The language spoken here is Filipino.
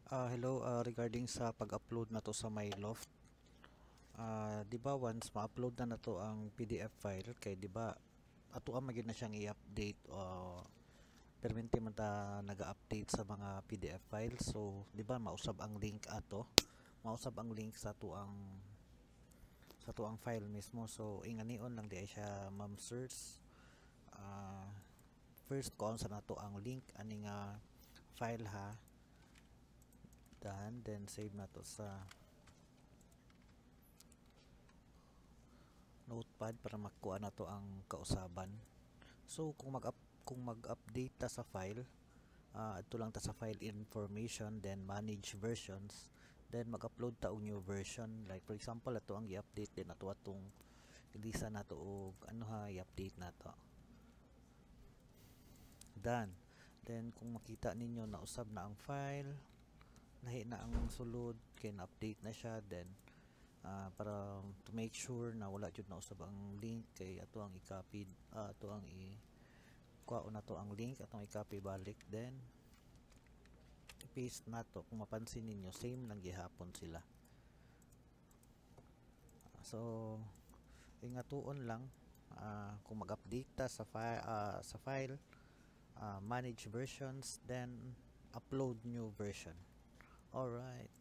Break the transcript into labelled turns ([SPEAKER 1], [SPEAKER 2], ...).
[SPEAKER 1] Hello, regarding sa pag-upload na to sa my loft. 'Di ba once ma-upload na to ang PDF file kay 'di ba ato ang magid na siyang i-update permente man ta naga-update sa mga PDF files. So 'di ba mausab ang link ato. Mausab ang link sa tuang file mismo. So inganion lang di ay siya ma'am search. Ah, First ko sa nato ang link ani nga file ha. Then save na to sa notepad para makuha na to ang kausaban. So kung mag-update ta sa file, ito lang ta sa file information, then manage versions, then mag-upload ta og new version. Like for example, ito ang i-update din ato atong ilisa na to og ano ha, i-update na to. Done. Then kung makita ninyo na usab na ang file, lahi na ang sulod, kay na-update na siya, then para to make sure na wala jud na usab ang link kay ato ang i-copy, ato ang kuha na to ang link atong i-copy balik, then i-paste na to. Kung mapansin ninyo same lang gihapon sila. So ingatuon lang kung mag-update ta sa file, manage versions, then upload new version. Alright.